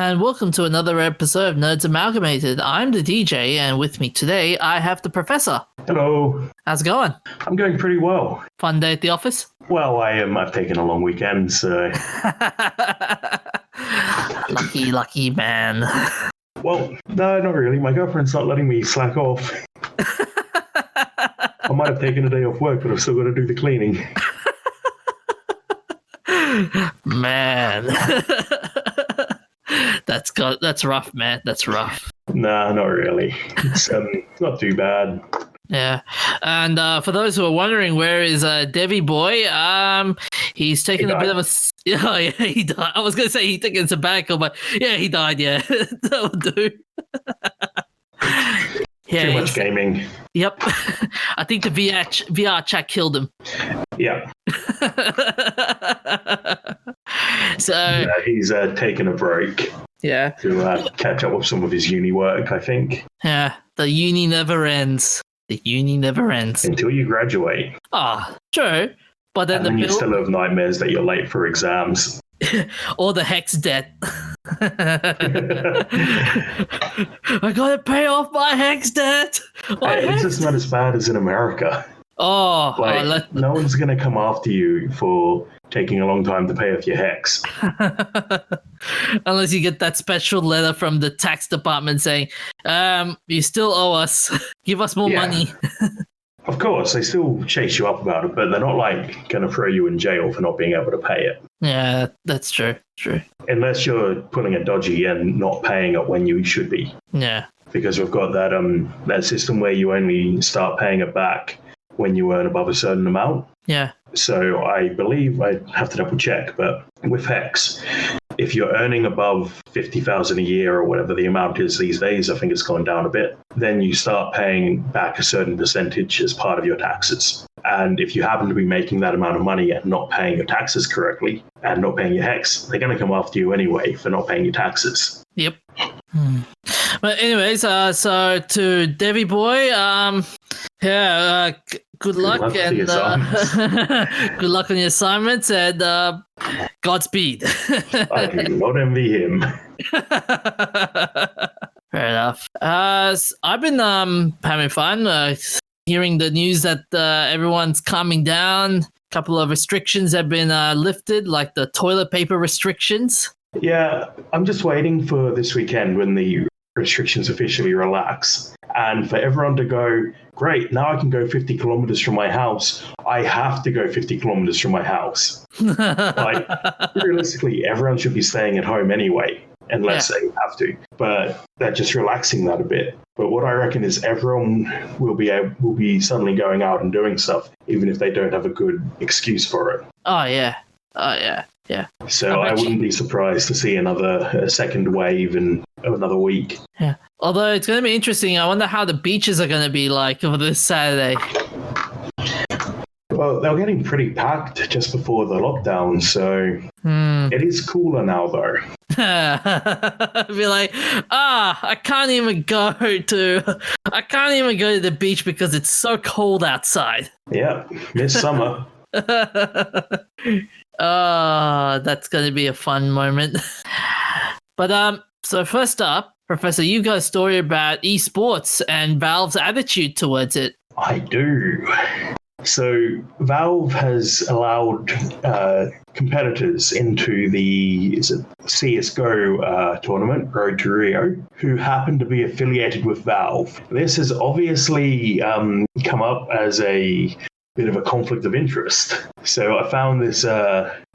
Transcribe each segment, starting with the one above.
and welcome to another episode of Nerds Amalgamated. I'm the DJ, and with me today I have the Professor. Hello. How's it going? I'm going pretty well. Fun day at the office? Well, I've taken a long weekend, so... Lucky man. Well, no, not really. My girlfriend's not letting me slack off. I might have taken a day off work, but I've still got to do the cleaning. Man. That's rough, man. That's rough. Nah, not really. It's not too bad. Yeah. And for those who are wondering, where is Devi Boy? He's taken a bit of a... Oh, yeah, he died. I was going to say he's taking a sabbatical, but yeah, he died, yeah. That'll do. Yeah, too much gaming. Yep. I think the VR chat killed him. Yeah. So yeah, he's taken a break. Yeah. To catch up with some of his uni work, I think. Yeah, the uni never ends. The uni never ends. Until you graduate. Ah, true. But then, you still have nightmares that you're late for exams. Or the hex debt. I gotta pay off my hex debt. It's just not as bad as in America. Oh, no one's gonna come after you for taking a long time to pay off your hex. Unless you get that special letter from the tax department saying, you still owe us. Give us more money. Of course, they still chase you up about it, but they're not going to throw you in jail for not being able to pay it. Yeah, that's true. True. Unless you're pulling it dodgy and not paying it when you should be. Yeah. Because we've got that system where you only start paying it back when you earn above a certain amount. Yeah. So I believe, I have to double check, but with Hex, if you're earning above 50,000 a year or whatever the amount is these days, I think it's gone down a bit, then you start paying back a certain percentage as part of your taxes. And if you happen to be making that amount of money and not paying your taxes correctly and not paying your Hex, they're going to come after you anyway for not paying your taxes. Yep. But anyways, so to Devi Boy, good luck and good luck on your assignments and Godspeed. I do not envy him. Fair enough. I've been having fun hearing the news that everyone's calming down. A couple of restrictions have been lifted, like the toilet paper restrictions. Yeah, I'm just waiting for this weekend when the restrictions officially relax and for everyone to go, great, now I can go 50 kilometers from my house. I have to go 50 kilometers from my house. Like, realistically, everyone should be staying at home anyway, unless they have to. But they're just relaxing that a bit. But what I reckon is everyone will be suddenly going out and doing stuff, even if they don't have a good excuse for it. Oh, yeah. Yeah. So I wouldn't be surprised to see another second wave in another week. Yeah. Although it's going to be interesting. I wonder how the beaches are going to be like over this Saturday. Well, they're getting pretty packed just before the lockdown, so it is cooler now, though. Be like, I can't even go to the beach because it's so cold outside. Yeah, miss summer. That's going to be a fun moment. But so first up, Professor, you got a story about esports and Valve's attitude towards it. I do. So Valve has allowed competitors into the CSGO tournament, Road to Rio, who happen to be affiliated with Valve. This has obviously come up as a bit of a conflict of interest. So I found this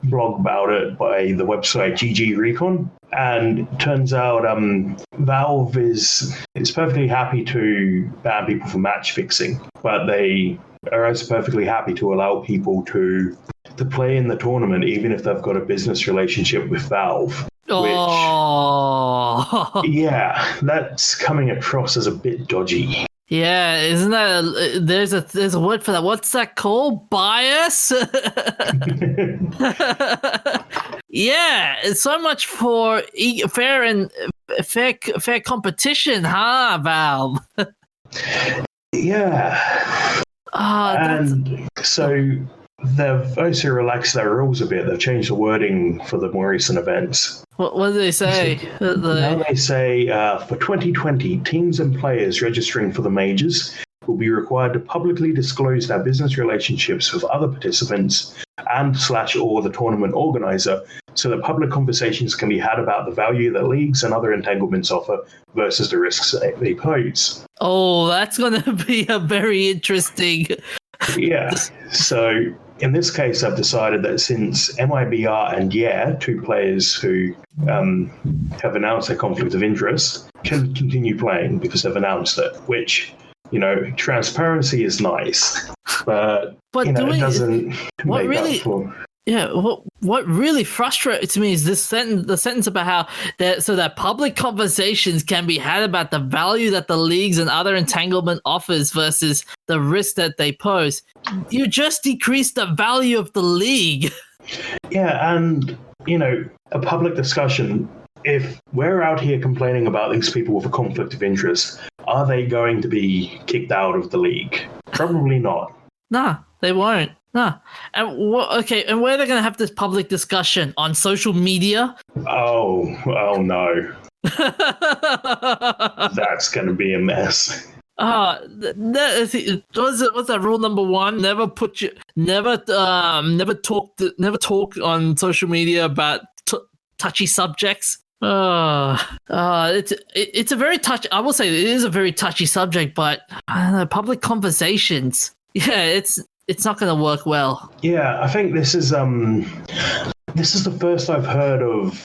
blog about it by the website GG Recon, and it turns out Valve is perfectly happy to ban people for match fixing, but they are also perfectly happy to allow people to play in the tournament even if they've got a business relationship with Valve. Oh. Yeah, that's coming across as a bit dodgy. Yeah, isn't that there's a word for that? What's that called? Bias? Yeah, it's so much for fair competition, huh, Valve? Yeah. And so they've also relaxed their rules a bit. They've changed the wording for the more recent events. What do they say? Now they say for 2020, teams and players registering for the majors will be required to publicly disclose their business relationships with other participants and/or the tournament organizer, so that public conversations can be had about the value that leagues and other entanglements offer versus the risks they pose. Oh, that's going to be a very interesting. Yeah. So in this case, I've decided that since MIBR and two players who have announced their conflict of interest, can continue playing because they've announced it, which, transparency is nice, but it doesn't make up for... Yeah, what really frustrates me is the sentence about how that public conversations can be had about the value that the leagues and other entanglement offers versus the risk that they pose. You just decrease the value of the league. Yeah, and a public discussion. If we're out here complaining about these people with a conflict of interest, are they going to be kicked out of the league? Probably not. Nah, they won't. Nah. And and where are they going to have this public discussion? On social media? Oh no. That's going to be a mess. What's that rule number 1? Never talk on social media about touchy subjects. It's a very I will say it is a very touchy subject, but I don't know, public conversations. Yeah, it's not going to work well. Yeah, I think this is the first I've heard of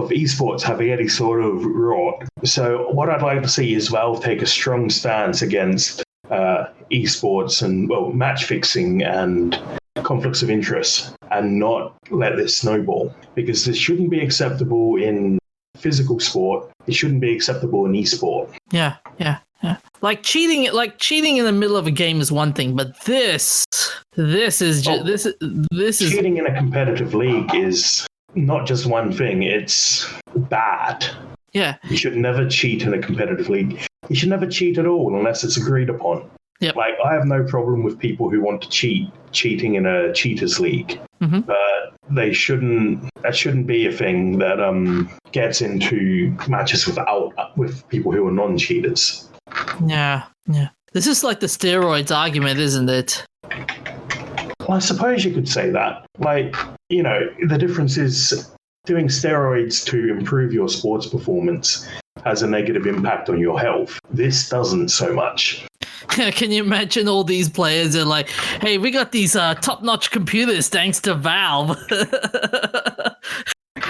esports having any sort of rot. So what I'd like to see is Valve take a strong stance against esports and match fixing and conflicts of interest, and not let this snowball, because this shouldn't be acceptable in physical sport. It shouldn't be acceptable in esport. Yeah. Like cheating in the middle of a game is one thing, but this is cheating in a competitive league is not just one thing. It's bad. Yeah. You should never cheat in a competitive league. You should never cheat at all unless it's agreed upon. Yep. Like, I have no problem with people who want to cheating in a cheaters league, but that shouldn't be a thing that gets into matches with people who are non-cheaters. Yeah. This is like the steroids argument, isn't it? Well, I suppose you could say that. Like, the difference is doing steroids to improve your sports performance has a negative impact on your health. This doesn't so much. Can you imagine all these players are like, hey, we got these top-notch computers thanks to Valve.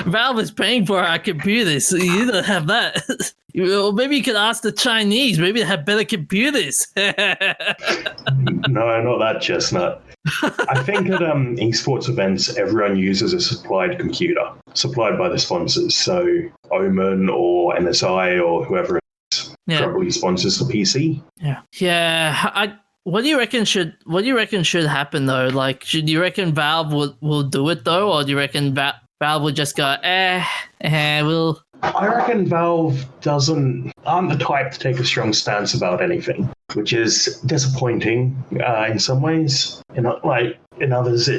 Valve is paying for our computers, so you don't have that. Or maybe you could ask the Chinese. Maybe they have better computers. No, not that chestnut. I think at esports events, everyone uses a supplied computer, supplied by the sponsors. So Omen or MSI or whoever probably sponsors the PC. Yeah. What do you reckon should happen though? Like, do you reckon Valve will do it though, or do you reckon Valve will just go, we'll... I reckon Valve aren't the type to take a strong stance about anything, which is disappointing in some ways. In others,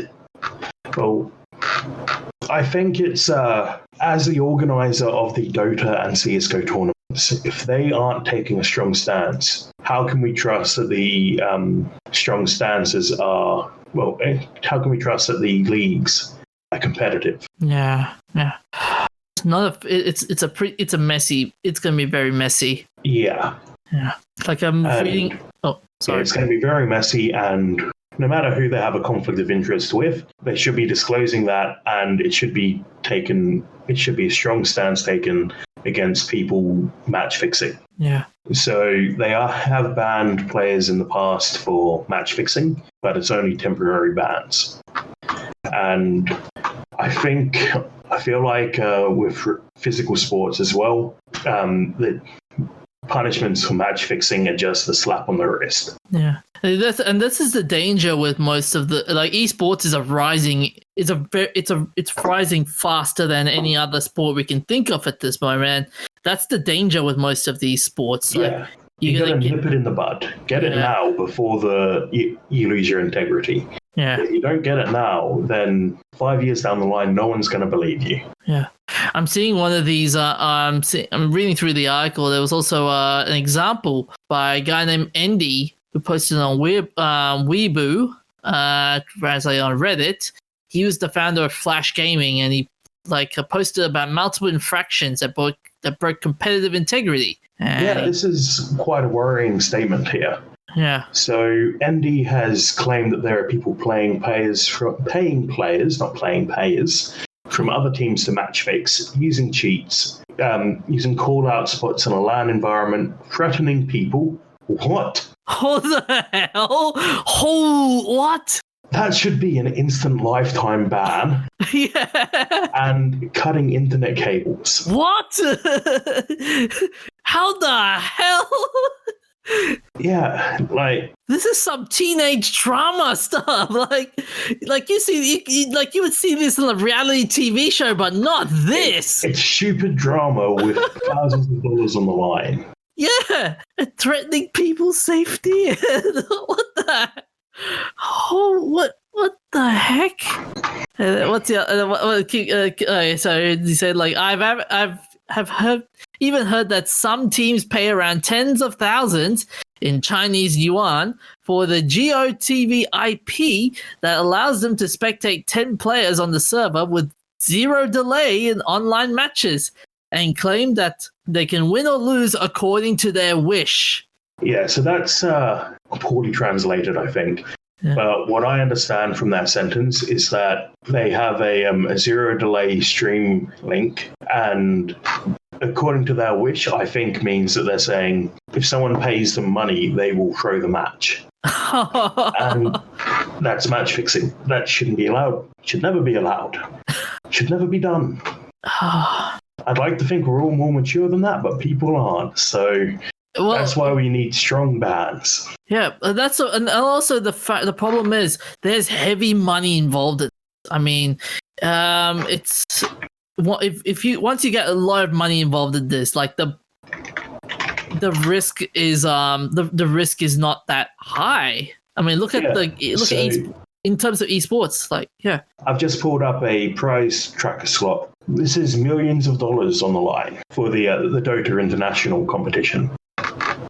I think it's as the organizer of the Dota and CS:GO tournaments, if they aren't taking a strong stance, how can we trust that the strong stances are? Well, how can we trust that the leagues are competitive? Yeah. It's a messy. It's going to be very messy. Yeah. Like I'm reading. Oh, sorry. Yeah, it's going to be very messy, and no matter who they have a conflict of interest with, they should be disclosing that, and it should be a strong stance taken against people match fixing. Yeah. So they have banned players in the past for match fixing, but it's only temporary bans. And I feel like with physical sports as well, the punishments for match fixing are just a slap on the wrist. Yeah, this is the danger with most of the esports is it's rising faster than any other sport we can think of at this moment. That's the danger with most of these sports. Yeah. You gotta nip it in the bud. Get it now before you lose your integrity. Yeah. If you don't get it now, then 5 years down the line, no one's going to believe you. Yeah. I'm seeing one of these. I'm reading through the article. There was also an example by a guy named Andy who posted on Weibo, translated on Reddit. He was the founder of Flash Gaming, and he posted about multiple infractions that broke competitive integrity. And this is quite a worrying statement here. Yeah. So Andy has claimed that there are people paying players, not playing payers, from other teams to match fix, using cheats, using call-out spots in a LAN environment, threatening people. What? What the hell? Oh, what? That should be an instant lifetime ban. Yeah. And cutting internet cables. What? How the hell? Yeah, this is some teenage drama stuff. You see, you would see this in a reality TV show, but not this. It's stupid drama with thousands of dollars on the line. Yeah, threatening people's safety. What the? Oh, what the heck? What's the? So he said, I've heard that some teams pay around tens of thousands in Chinese yuan for the GOTV IP that allows them to spectate 10 players on the server with zero delay in online matches, and claim that they can win or lose according to their wish. Yeah, so that's poorly translated, I think. Yeah. But what I understand from that sentence is that they have a zero delay stream link, and according to their wish, I think means that they're saying if someone pays them money, they will throw the match. And that's match fixing. That shouldn't be allowed. Should never be allowed. Should never be done. I'd like to think we're all more mature than that, but people aren't. So that's why we need strong bans. Yeah, and also the problem is there's heavy money involved. I mean, it's once you get a lot of money involved in this, the risk is the risk is not that high. I mean, look at in terms of esports, I've just pulled up a prize tracker slot. This is millions of dollars on the line for the Dota International competition.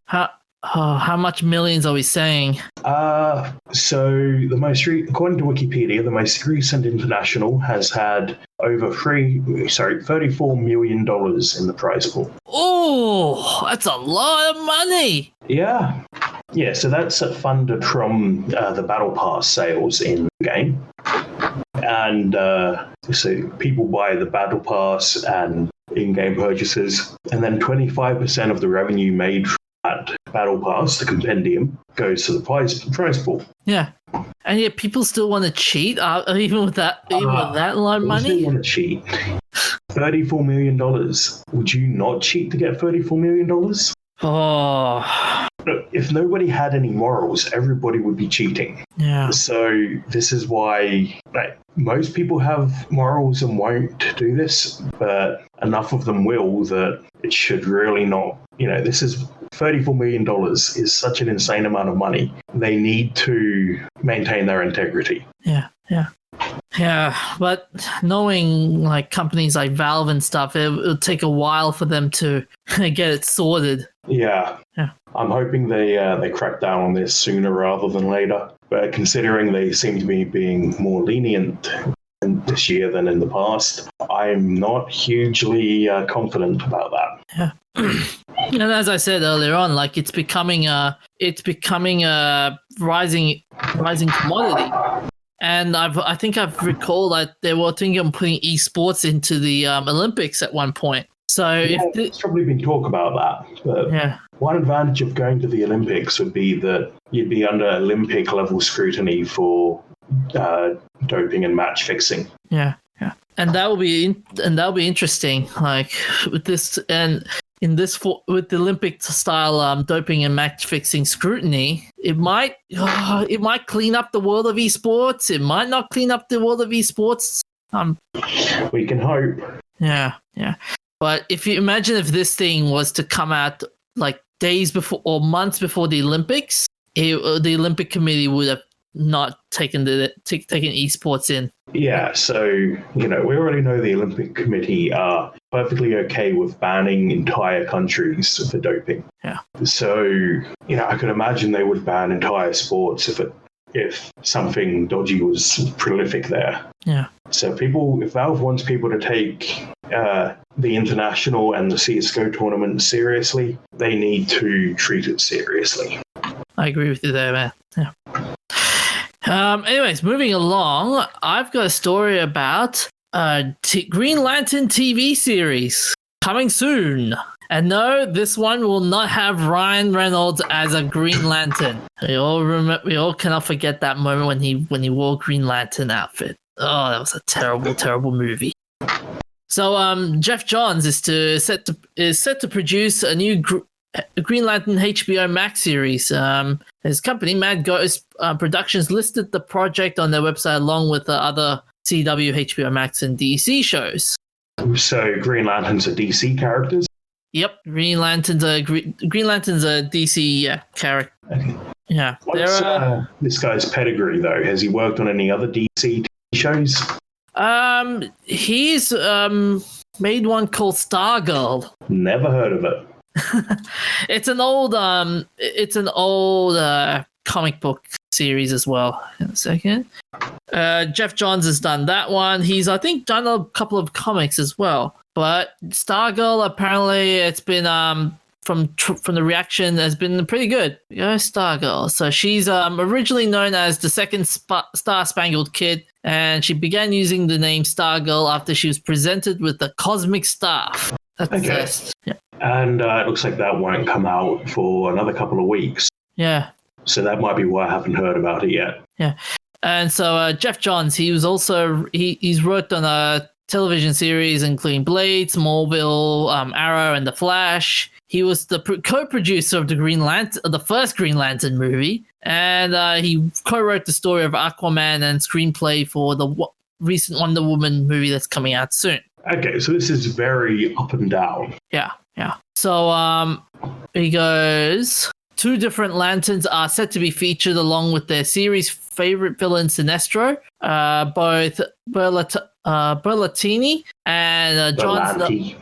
How much millions are we saying? So according to Wikipedia, the most recent international has had over $34 million in the prize pool. Oh, that's a lot of money. Yeah. Yeah, so that's funded from the Battle Pass sales in the game. And so people buy the Battle Pass and in-game purchases, and then 25% of the revenue made from that Battle Pass, the compendium, goes to the prize pool. Yeah. And yet people still want to cheat, even with that lot of money? Still want to cheat. $34 million. Would you not cheat to get $34 million? Oh. Look, if nobody had any morals, everybody would be cheating. Yeah. So this is why most people have morals and won't do this, but enough of them will that it should really not. This is $34 million is such an insane amount of money. They need to maintain their integrity. Yeah. Yeah, but knowing companies like Valve and stuff, it'll take a while for them to get it sorted. Yeah. I'm hoping they crack down on this sooner rather than later. But considering they seem to be being more lenient this year than in the past, I'm not hugely confident about that. Yeah. And as I said earlier on, it's becoming a rising commodity. And I think I've recalled that they were thinking of putting esports into the Olympics at one point. So it's probably been talk about that. But one advantage of going to the Olympics would be that you'd be under Olympic level scrutiny for doping and match fixing. Yeah. And that'll be interesting. With this with the Olympic style doping and match fixing scrutiny, it might clean up the world of esports. It might not clean up the world of esports. We can hope. Yeah. But if you imagine if this thing was to come out days before or months before the Olympics, the Olympic Committee would have not taking esports in. Yeah, so, we already know the Olympic Committee are perfectly okay with banning entire countries for doping. Yeah. So, I could imagine they would ban entire sports if something dodgy was prolific there. Yeah. So if Valve wants people to take the international and the CSGO tournament seriously, they need to treat it seriously. I agree with you there, man. Yeah. Anyways, moving along, I've got a story about Green Lantern TV series coming soon. And no, this one will not have Ryan Reynolds as a Green Lantern. We all cannot forget that moment when he wore Green Lantern outfit. Oh, that was a terrible, terrible movie. So, Jeff Johns is set to produce a new Green Lantern HBO Max series. His company, Mad Ghost Productions, listed the project on their website along with the other CW, HBO Max, and DC shows. So Green Lanterns are DC characters? Yep, Green Lantern's a DC character. Okay. Yeah. What's this guy's pedigree, though? Has he worked on any other DC TV shows? He's made one called Stargirl. Never heard of it. It's an old comic book series as well. In a second. Jeff Johns has done that one. He's, I think, done a couple of comics as well. But Stargirl, apparently, it's been from the reaction has been pretty good. Stargirl. So she's originally known as the second Star Spangled Kid, and she began using the name Stargirl after she was presented with the cosmic staff. Okay. Yeah. And it looks like that won't come out for another couple of weeks. Yeah. So that might be why I haven't heard about it yet. Yeah. And so Jeff Johns, he was also he's worked on a television series including Blade, Smallville, Arrow, and The Flash. He was the co-producer of the first Green Lantern movie, and he co-wrote the story of Aquaman and screenplay for the recent Wonder Woman movie that's coming out soon. Okay, so this is very up and down. Yeah. So he goes, 2 different lanterns are set to be featured along with their series favorite villain Sinestro, both Berlatini and John's.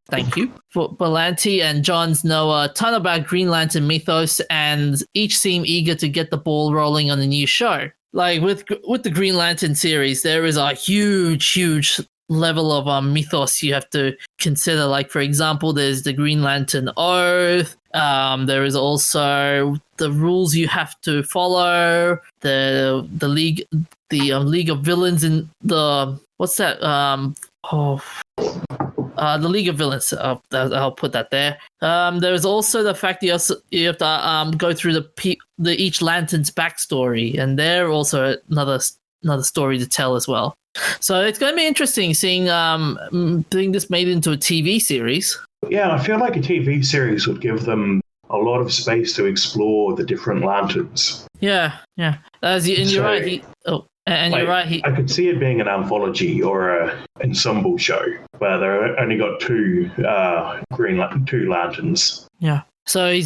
Thank you. Berlanti and Johns know a ton about Green Lantern mythos, and each seem eager to get the ball rolling on the new show. Like with the Green Lantern series, there is a huge level of mythos you have to consider. Like, for example, there's the Green Lantern Oath. There is also the rules you have to follow. The League of Villains in the the League of Villains. I'll put that there. There's also the fact you have to go through the each lantern's backstory, and they're also another story to tell as well. So it's going to be interesting seeing this made into a TV series. Yeah, I feel like a TV series would give them a lot of space to explore the different lanterns. Yeah. You're right. You're right. I could see it being an anthology or an ensemble show where they only got two lanterns. Yeah. So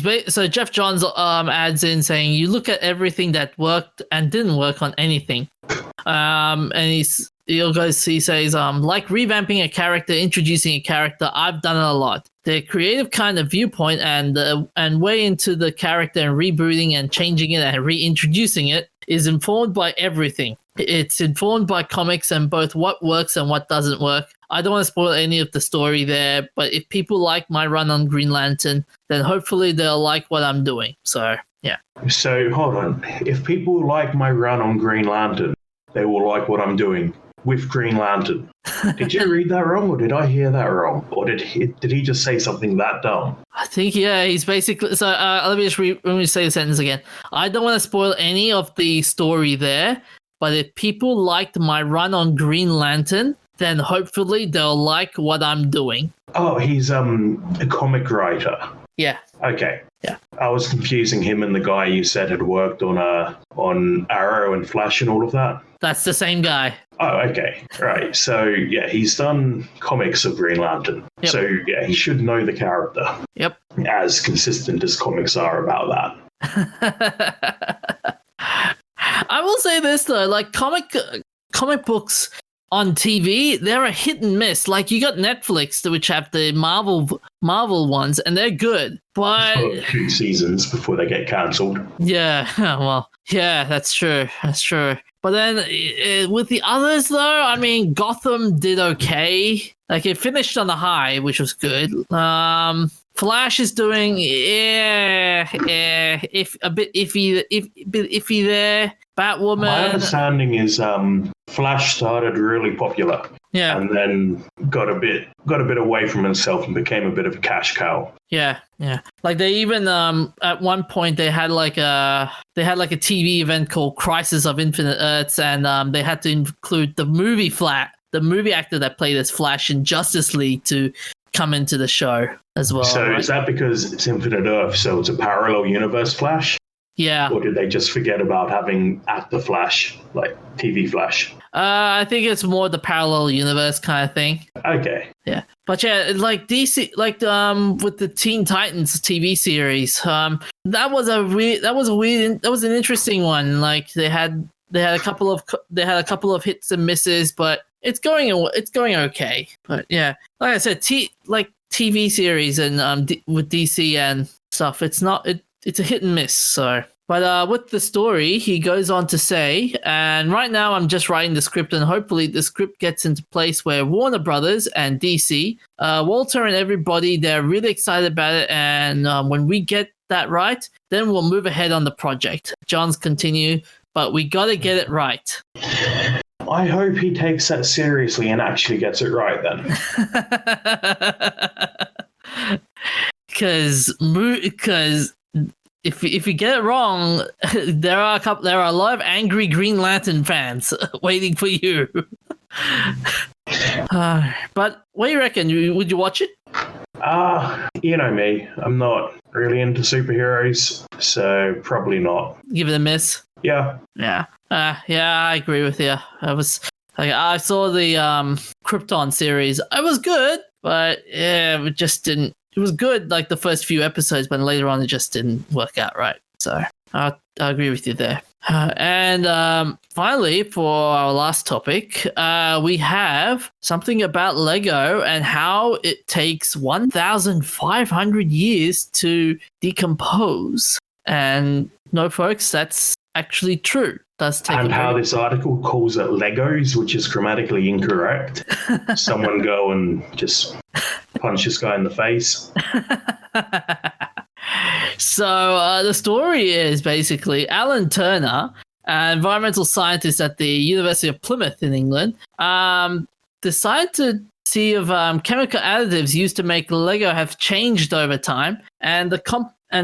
Jeff Johns adds in saying you look at everything that worked and didn't work on anything, and he says like revamping a character, introducing a character. I've done it a lot. The creative kind of viewpoint and way into the character and rebooting and changing it and reintroducing it is informed by everything. It's informed by comics and both what works and what doesn't work. I don't want to spoil any of the story there, but if people like my run on Green Lantern, then hopefully they'll like what I'm doing. So, yeah. So, hold on. If people like my run on Green Lantern, they will like what I'm doing with Green Lantern. Did you read that wrong, or did I hear that wrong? Or did he just say something that dumb? I think, yeah, he's basically... So, let me say the sentence again. I don't want to spoil any of the story there, but if people liked my run on Green Lantern, then hopefully they'll like what I'm doing. Oh, he's a comic writer. Yeah. Okay. Yeah. I was confusing him and the guy you said had worked on Arrow and Flash and all of that. That's the same guy. Oh, okay. Right. So, yeah, he's done comics of Green Lantern. Yep. So, yeah, he should know the character. Yep. As consistent as comics are about that. I will will say this though, like comic books on TV, they're a hit and miss. Like you got Netflix, which have the Marvel ones, and they're good. But For 2 seasons before they get cancelled. yeah, well, yeah, that's true. That's true. But then with the others, though, I mean, Gotham did okay. Like it finished on a high, which was good. Flash is doing if a bit iffy there. Batwoman. My understanding is Flash started really popular. Yeah. And then got a bit away from himself and became a bit of a cash cow. Yeah. Like they even at one point they had like a TV event called Crisis of Infinite Earths, and they had to include the movie actor that played as Flash in Justice League to come into the show as well. So right? Is that because it's Infinite Earth, so it's a parallel universe Flash? Yeah. Or did they just forget about having actor Flash, like TV Flash? I think it's more the parallel universe kind of thing. Okay. Yeah. But yeah, like DC, like with the Teen Titans TV series, that was an interesting one. Like they had a couple of hits and misses, but it's going okay. But yeah, like I said, TV series and with DC and stuff, it's a hit and miss. So, but with the story, he goes on to say, and right now I'm just writing the script, and hopefully the script gets into place where Warner Brothers and DC, Walter and everybody, they're really excited about it, and when we get that right, then we'll move ahead on the project. John's continue, but we got to get it right. I hope he takes that seriously and actually gets it right then. Because if you get it wrong, there are a lot of angry Green Lantern fans waiting for you. But what do you reckon? Would you watch it? You know me. I'm not really into superheroes, so probably not. Give it a miss. Yeah. Yeah, I agree with you. I saw the Krypton series. It was good, but yeah, it just didn't. It was good like the first few episodes, but later on it just didn't work out right. So I agree with you there. And finally, for our last topic, we have something about Lego and how it takes 1,500 years to decompose. And no, folks, that's actually true. And how this article calls it Legos, which is grammatically incorrect. Someone go and just punch this guy in the face. So the story is basically Alan Turner, an environmental scientist at the University of Plymouth in England, decided to see if chemical additives used to make Lego have changed over time, and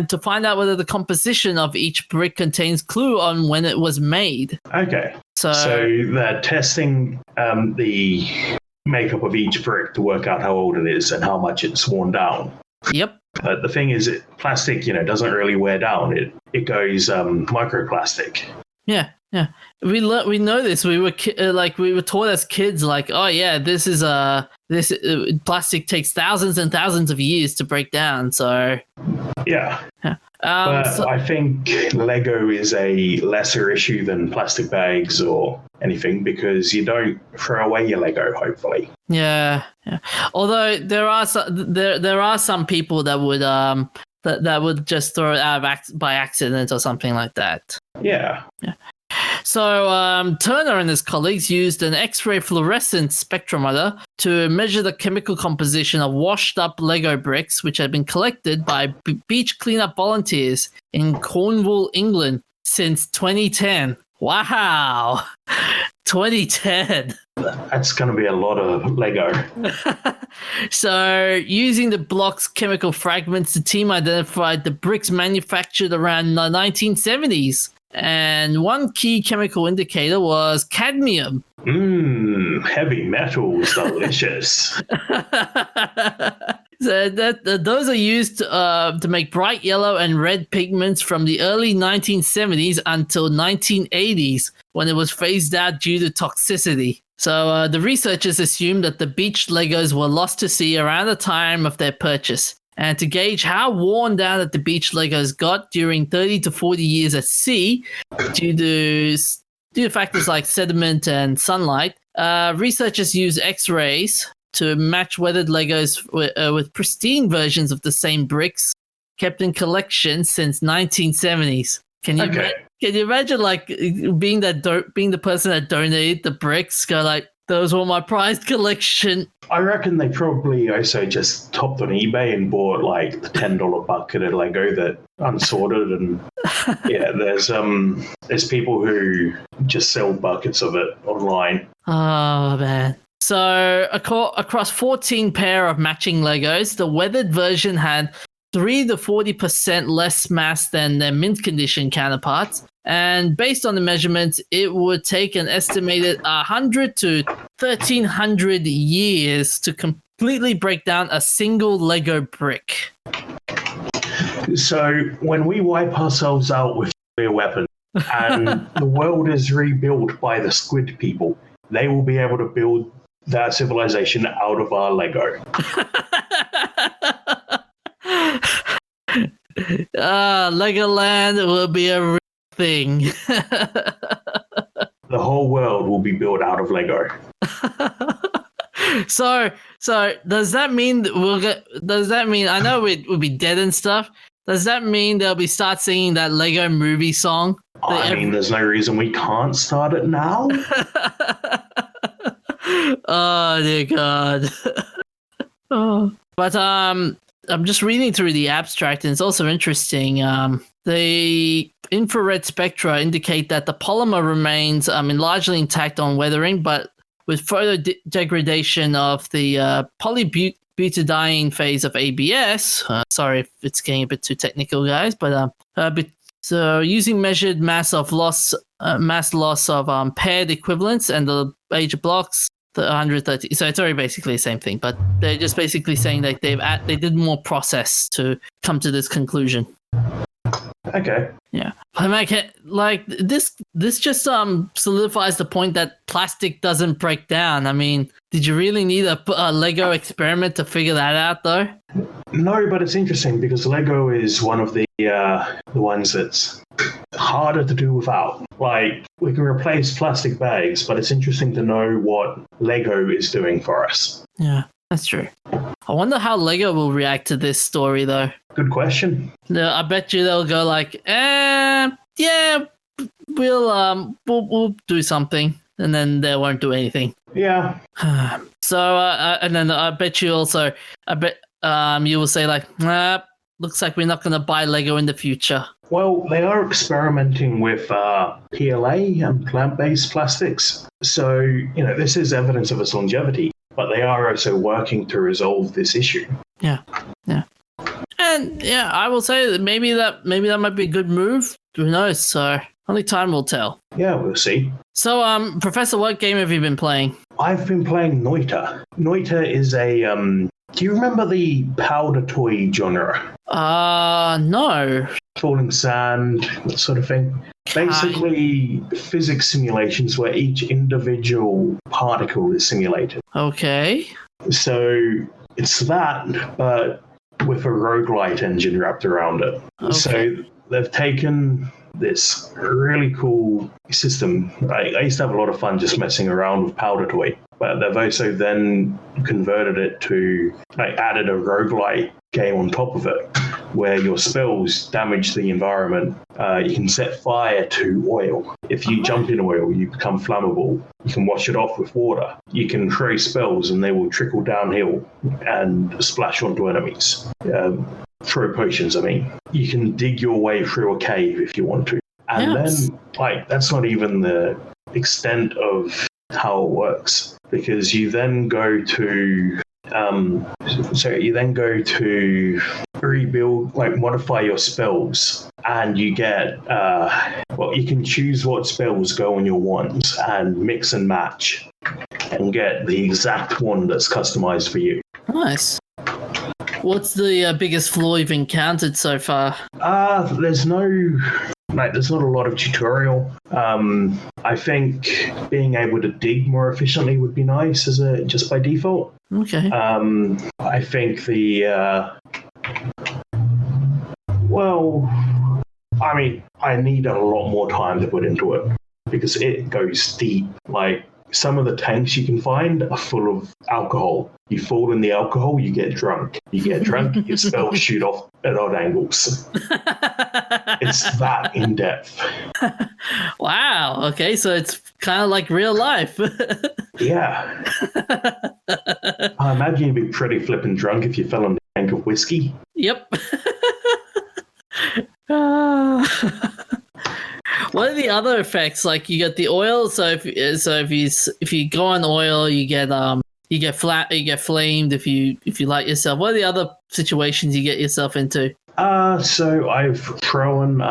to find out whether the composition of each brick contains clue on when it was made. Okay. So they're testing the makeup of each brick to work out how old it is and how much it's worn down. Yep. The thing is, plastic, doesn't really wear down. It goes microplastic. Yeah. We know this. We were taught as kids, like, oh yeah, this plastic takes thousands and thousands of years to break down. So yeah. But I think Lego is a lesser issue than plastic bags or anything because you don't throw away your Lego, hopefully. Yeah. Although there are some people that would that would just throw it out by accident or something like that. Yeah. So Turner and his colleagues used an X-ray fluorescence spectrometer to measure the chemical composition of washed-up Lego bricks, which had been collected by beach cleanup volunteers in Cornwall, England, since 2010. Wow, 2010. That's going to be a lot of Lego. So, using the block's chemical fragments, the team identified the bricks manufactured around the 1970s. And one key chemical indicator was cadmium. Heavy metals, delicious. So those are used to make bright yellow and red pigments from the early 1970s until 1980s, when it was phased out due to toxicity. So the researchers assumed that the beach Legos were lost to sea around the time of their purchase. And to gauge how worn down that the beach Legos got during 30 to 40 years at sea due to due to factors like sediment and sunlight, researchers use X-rays to match weathered Legos with pristine versions of the same bricks kept in collections since 1970s. Can you imagine like being the person that donated the bricks? Go like, those were my prized collection. I reckon they probably also just topped on eBay and bought like the $10 bucket of Lego that unsorted, and yeah, there's people who just sell buckets of it online. Oh man. So across 14 pair of matching Legos, the weathered version had 3 to 40% less mass than their mint condition counterparts. And based on the measurements, it would take an estimated 100 to 1,300 years to completely break down a single Lego brick. So when we wipe ourselves out with nuclear weapons and the world is rebuilt by the squid people, they will be able to build that civilization out of our Lego. Legoland will be a real thing. The whole world will be built out of Lego. So does that mean I know we'll be dead and stuff. Does that mean they'll start singing that Lego movie song? I mean, there's no reason we can't start it now. Oh dear God. But I'm just reading through the abstract, and it's also interesting. The infrared spectra indicate that the polymer remains largely intact on weathering, but with further degradation of the polybutadiene phase of ABS. Sorry if it's getting a bit too technical, guys, but so using measured mass loss of paired equivalents and the age of blocks, the 130. So it's already basically the same thing, but they're just basically saying that they did more process to come to this conclusion. Okay. Yeah, like this just solidifies the point that plastic doesn't break down. I mean, did you really need a Lego experiment to figure that out, though? No, but it's interesting because Lego is one of the ones that's harder to do without. Like, we can replace plastic bags, but it's interesting to know what Lego is doing for us. Yeah, that's true. I wonder how Lego will react to this story, though. Good question. No, I bet you they'll go like, yeah, we'll do something, and then they won't do anything. Yeah. So, and then I bet you also, you will say like, looks like we're not going to buy Lego in the future. Well, they are experimenting with PLA and plant-based plastics. So, this is evidence of its longevity, but they are also working to resolve this issue. Yeah. And yeah, I will say that maybe that might be a good move. Who knows? So only time will tell. Yeah, we'll see. So, Professor, what game have you been playing? I've been playing Noita. Noita is a do you remember the powder toy genre? No. Falling sand, that sort of thing. Basically, physics simulations where each individual particle is simulated. Okay. So it's that, but with a roguelite engine wrapped around it. Okay. So they've taken this really cool system. I used to have a lot of fun just messing around with powder toy, but they've also then converted it to, added a roguelite game on top of it, where your spells damage the environment. You can set fire to oil. If you jump in oil, you become flammable. You can wash it off with water. You can throw spells and they will trickle downhill and splash onto enemies. Throw potions, You can dig your way through a cave if you want to. And then, that's not even the extent of how it works, because you then go to rebuild, modify your spells, and you get, you can choose what spells go on your wands and mix and match and get the exact one that's customized for you. Nice. What's the biggest flaw you've encountered so far? There's not a lot of tutorial. I think being able to dig more efficiently would be nice just by default. Okay. I think I need a lot more time to put into it. because it goes deep. Like, some of the tanks you can find are full of alcohol. You fall in the alcohol, you get drunk. You get drunk, your spells shoot off at odd angles. It's that in depth. Wow. Okay, so it's kind of like real life. Yeah. I imagine you'd be pretty flippin' drunk if you fell on a tank of whiskey. Yep. What are the other effects? Like, you get the oil. So if you go on oil, you get flat, you get flamed. If you light yourself, what are the other situations you get yourself into? So I've thrown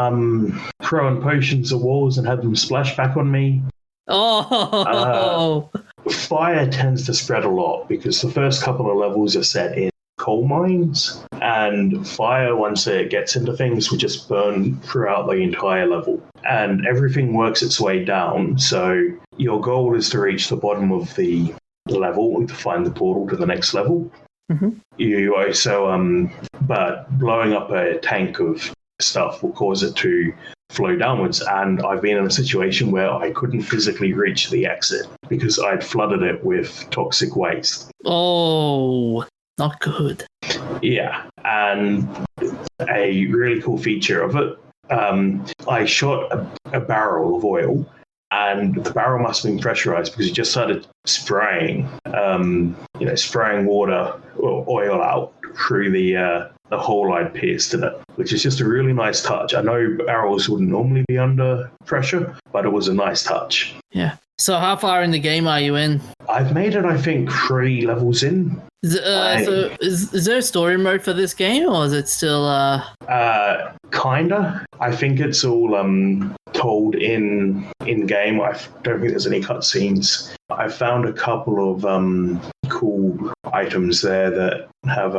potions at walls and had them splash back on me. Oh. Fire tends to spread a lot because the first couple of levels are set in coal mines, and fire, once it gets into things, will just burn throughout the entire level, and everything works its way down. So your goal is to reach the bottom of the level to find the portal to the next level. Mm-hmm. You also but blowing up a tank of stuff will cause it to flow downwards, and I've been in a situation where I couldn't physically reach the exit because I'd flooded it with toxic waste. Oh, not good. Yeah, and a really cool feature of it, I shot a barrel of oil, and the barrel must have been pressurized because it just started spraying water or oil out through the hole I'd pierced in it, which is just a really nice touch. I know barrels wouldn't normally be under pressure, but it was a nice touch. Yeah. So how far in the game are you in? I've made it, I think, 3 levels in. So is there a story mode for this game, or is it still Kinda. I think it's all told in game. I don't think there's any cutscenes. I found a couple of cool items there that have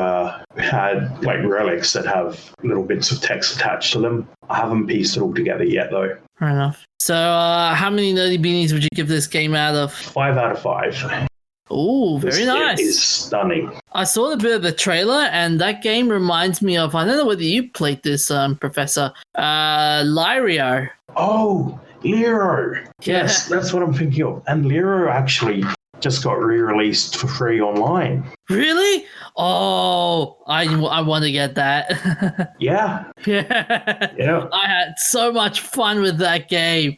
had like relics that have little bits of text attached to them. I haven't pieced it all together yet, though. Fair enough. So how many nerdy beanies would you give this game out of? 5 out of 5. Oh, very nice. It is stunning. I saw a bit of the trailer, and that game reminds me of, I don't know whether you played this, Professor, Lyrio. Oh, Lyrio. Yes, that's what I'm thinking of. And Lyrio actually just got re-released for free online. Really? Oh, I want to get that. Yeah. Yeah. I had so much fun with that game.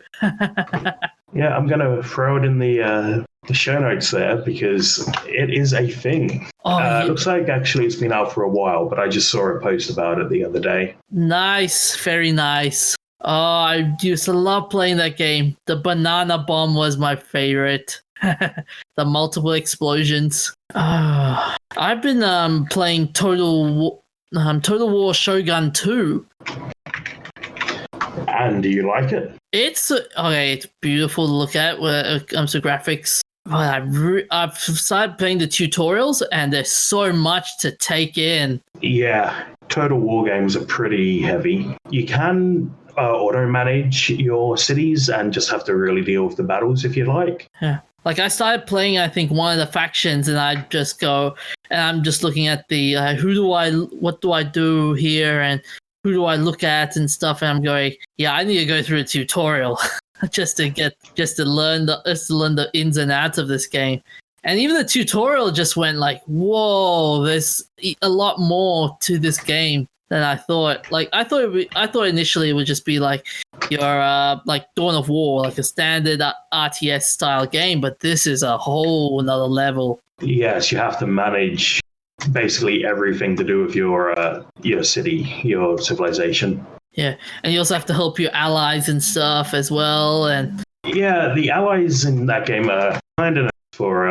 Yeah, I'm going to throw it in the show notes there because it is a thing. It looks like actually it's been out for a while, but I just saw a post about it the other day. Nice. Very nice. Oh, I used to love playing that game. The banana bomb was my favorite. The multiple explosions. I've been playing Total War Shogun II. And do you like it? It's beautiful to look at when it comes to graphics. I've started playing the tutorials, and there's so much to take in. Yeah, Total War games are pretty heavy. You can auto-manage your cities and just have to really deal with the battles if you like. Yeah. Like, I started playing, I think, one of the factions, and I just go, and I'm just looking at the, what do I do here, and who do I look at and stuff, and I'm going, yeah, I need to go through a tutorial just to learn the ins and outs of this game. And even the tutorial just went like, whoa, there's a lot more to this game than I thought. Like, I thought initially it would just be like your like Dawn of War, like a standard RTS style game, but this is a whole another level. Yes, you have to manage basically everything to do with your city, your civilization. Yeah, and you also have to help your allies and stuff as well. And yeah, the allies in that game are kind of for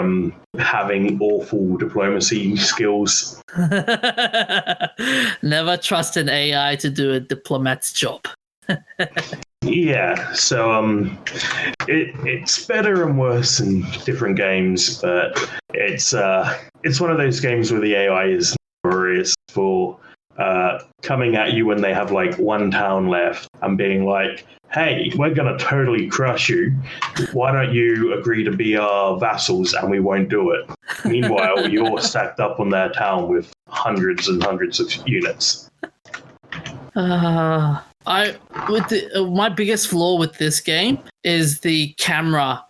having awful diplomacy skills. Never trust an AI to do a diplomat's job. Yeah, so it's better and worse in different games, but it's one of those games where the AI is notorious for coming at you when they have like one town left and being like, hey, we're going to totally crush you. Why don't you agree to be our vassals and we won't do it? Meanwhile, you're stacked up on their town with hundreds and hundreds of units. My biggest flaw with this game is the camera.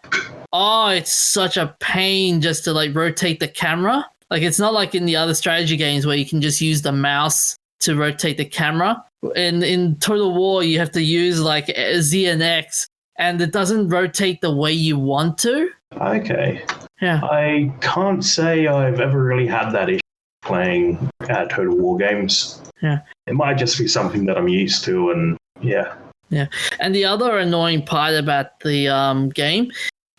Oh, it's such a pain just to like rotate the camera. Like it's not like in the other strategy games where you can just use the mouse to rotate the camera. In Total War, you have to use like Z and X, and it doesn't rotate the way you want to. Okay. Yeah. I can't say I've ever really had that issue playing Total War games. Yeah. It might just be something that I'm used to, and yeah. Yeah. And the other annoying part about the game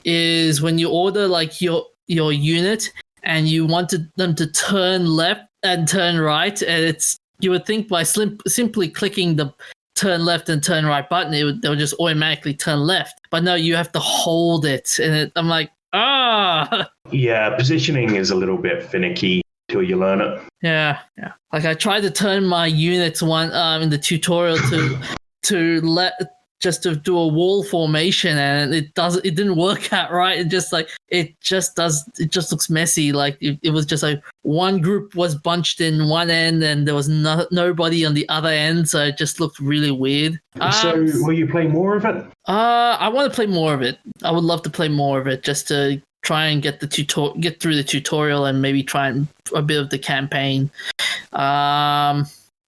is when you order like your unit and you wanted them to turn left and turn right, and you would think by simply clicking the turn left and turn right button, they'll just automatically turn left. But no, you have to hold it, and I'm like, Yeah, positioning is a little bit finicky till you learn it. Yeah. Like I tried to turn my units in the tutorial to do a wall formation, and it didn't work out right. It just looks messy. Like it was just like one group was bunched in one end and there was nobody on the other end, so it just looked really weird. So will you play more of it? I want to play more of it. I would love to play more of it just to try and get through the tutorial and maybe try and a bit of the campaign.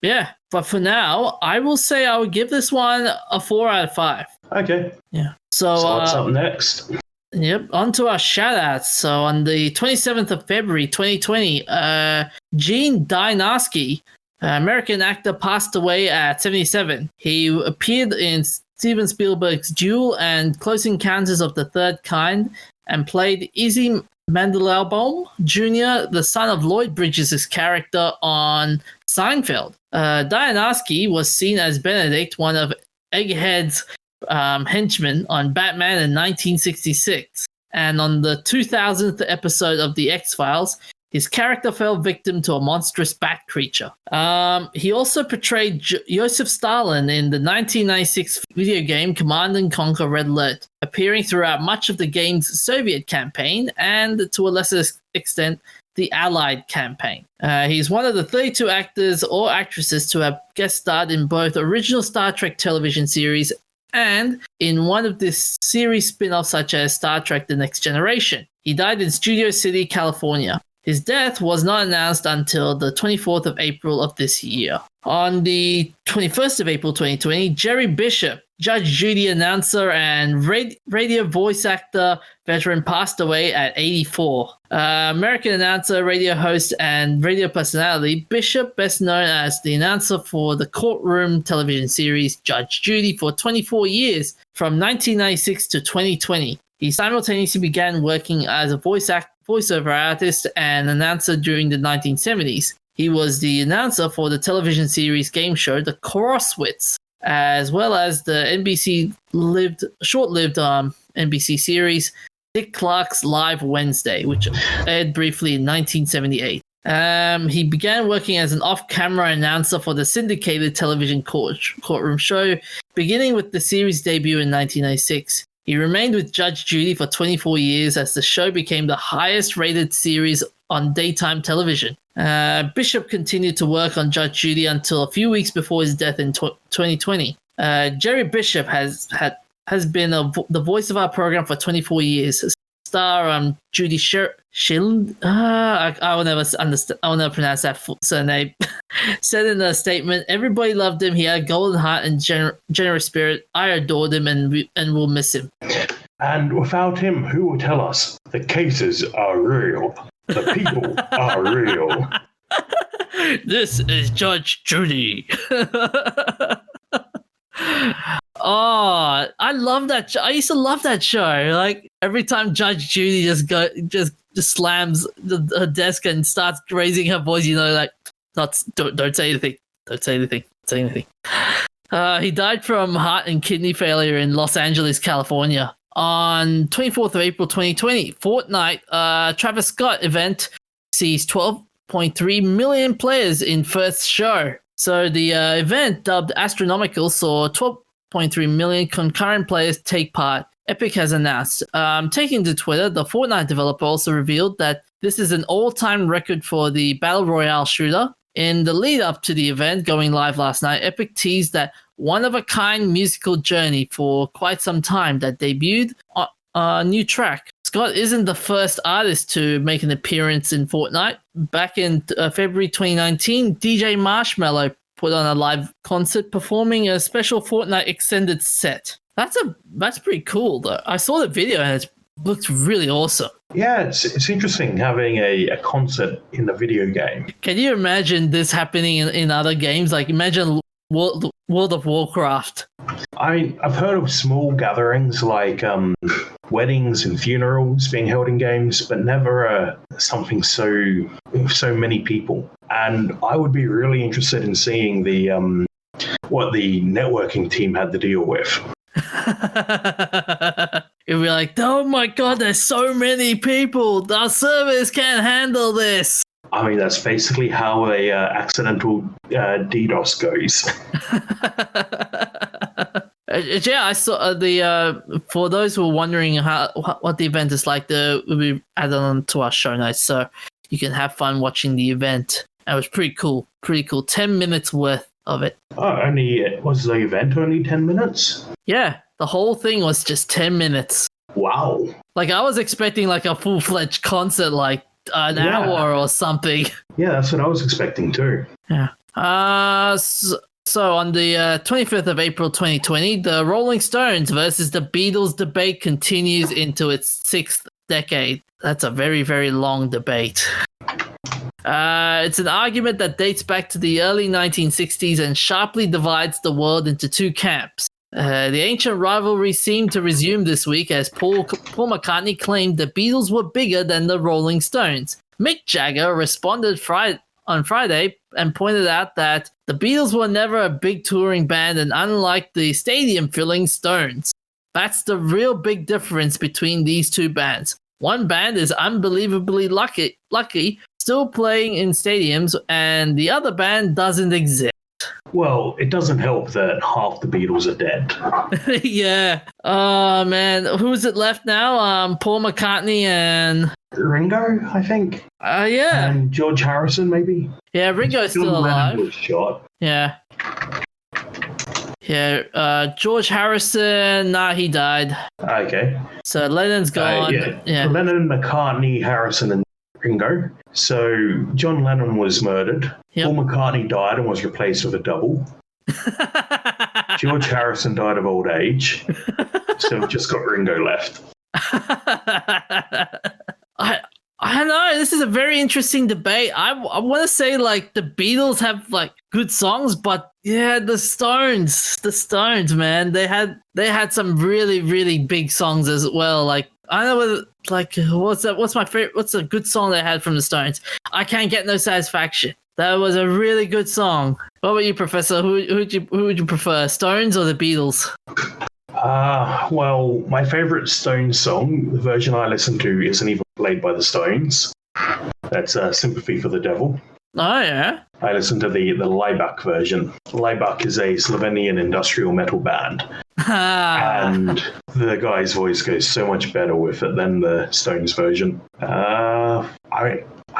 Yeah, but for now, I will say I would give this one a 4 out of 5. Okay. Yeah. So what's up next? Yep, on to our shout-outs. So on the 27th of February 2020, Gene Dynasky, American actor, passed away at 77. He appeared in Steven Spielberg's Duel and Close Encounters of the Third Kind and played Izzy Mandelbaum Jr., the son of Lloyd Bridges' character on Seinfeld. Dynasky was seen as Benedict, one of Egghead's henchmen on Batman in 1966. And on the 2000th episode of The X-Files, his character fell victim to a monstrous bat creature. He also portrayed Joseph Stalin in the 1996 video game Command & Conquer Red Alert, appearing throughout much of the game's Soviet campaign and, to a lesser extent, the Allied campaign. He's one of the 32 actors or actresses to have guest starred in both original Star Trek television series and in one of this series spin-offs such as Star Trek The Next Generation. He died in Studio City, California. His death was not announced until the 24th of April of this year. On the 21st of April 2020, Jerry Bishop, Judge Judy announcer and radio voice actor veteran, passed away at 84. American announcer, radio host, and radio personality, Bishop, best known as the announcer for the courtroom television series Judge Judy for 24 years, from 1996 to 2020. He simultaneously began working as a voiceover artist and announcer during the 1970s. He was the announcer for the television series game show The Crosswits, as well as the short-lived NBC series Dick Clark's Live Wednesday, which aired briefly in 1978. He began working as an off-camera announcer for the syndicated television courtroom show, beginning with the series debut in 1996. He remained with Judge Judy for 24 years as the show became the highest-rated series on daytime television. Bishop continued to work on Judge Judy until a few weeks before his death in 2020. Jerry Bishop has been the voice of our program for 24 years. Star Judy Shield, I will never understand. I will never pronounce that surname. Said in a statement, "Everybody loved him. He had a golden heart and generous spirit. I adored him, and will miss him." And without him, who will tell us the cases are real? The people are real. This is Judge Judy. Oh, I love that. I used to love that show. Like every time Judge Judy just slams her desk and starts raising her voice, like, don't say anything. Don't say anything. Don't say anything. He died from heart and kidney failure in Los Angeles, California. On 24th of April 2020, Fortnite Travis Scott event sees 12.3 million players in first show. So the event, dubbed Astronomical, saw 12.3 million concurrent players take part. Epic has announced. Taking to Twitter, the Fortnite developer also revealed that this is an all-time record for the Battle Royale shooter. In the lead up to the event going live last night, Epic teased that one-of-a-kind musical journey for quite some time that debuted a new track. Scott isn't the first artist to make an appearance in Fortnite. Back in February 2019, DJ Marshmello put on a live concert performing a special Fortnite extended set. That's pretty cool, though. I saw the video and it looked really awesome. Yeah, it's interesting having a concert in a video game. Can you imagine this happening in other games? Like, imagine World of Warcraft. I mean, I've heard of small gatherings like weddings and funerals being held in games, but never something so many people. And I would be really interested in seeing what the networking team had to deal with. It'd be like, oh my god, there's so many people. Our servers can't handle this. I mean, that's basically how a accidental DDoS goes. Yeah, I saw for those who are wondering what the event is like, will be added on to our show notes, so you can have fun watching the event. It was pretty cool. 10 minutes worth of it. Oh, was the event only 10 minutes? Yeah, the whole thing was just 10 minutes. Wow. Like, I was expecting like a full-fledged concert, like an hour or something. Yeah, that's what I was expecting too. Yeah. So on the 25th of April 2020, the Rolling Stones versus the Beatles debate continues into its 6th decade. That's a very, very long debate. It's an argument that dates back to the early 1960s and sharply divides the world into two camps. The ancient rivalry seemed to resume this week as Paul McCartney claimed the Beatles were bigger than the Rolling Stones. Mick Jagger responded on Friday and pointed out that the Beatles were never a big touring band, and unlike the stadium-filling Stones. That's the real big difference between these two bands. One band is unbelievably lucky still playing in stadiums, and the other band doesn't exist. Well, it doesn't help that half the Beatles are dead. Yeah. Oh, man. Who's it left now? Paul McCartney and... Ringo, I think. Yeah. And George Harrison, maybe. Yeah, Ringo's still alive. Was shot. Yeah. Yeah, George Harrison, he died. Okay. So Lennon's gone. Yeah. Lennon, McCartney, Harrison, and Ringo. So John Lennon was murdered. Yep. Paul McCartney died and was replaced with a double. George Harrison died of old age. So we've just got Ringo left. I don't know. This is a very interesting debate. I want to say like the Beatles have like good songs, but yeah, the Stones, man, they had some really, really big songs as well. Like I don't know whether, like what's my favorite? What's a good song they had from the Stones? I Can't Get No Satisfaction. That was a really good song. What about you, Professor? Who would you prefer, Stones or the Beatles? Well, my favorite Stones song, the version I listen to, isn't even played by the Stones. That's Sympathy for the Devil. Oh, yeah? I listen to the Laibach version. Laibach is a Slovenian industrial metal band. And the guy's voice goes so much better with it than the Stones version. I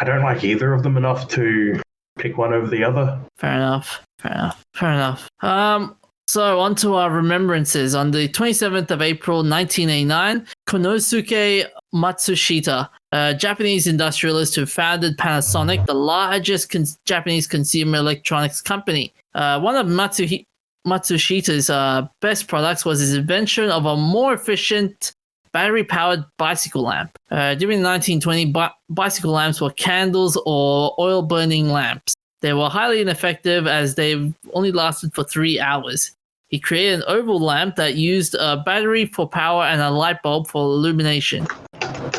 don't like either of them enough to pick one over the other. Fair enough. So on to our remembrances. On the 27th of April 1989, Konosuke Matsushita, a Japanese industrialist who founded Panasonic, the largest Japanese consumer electronics company. One of Matsushita's best products was his invention of a more efficient battery-powered bicycle lamp. During the 1920s, bicycle lamps were candles or oil-burning lamps. They were highly ineffective as they only lasted for 3 hours. He created an oval lamp that used a battery for power and a light bulb for illumination.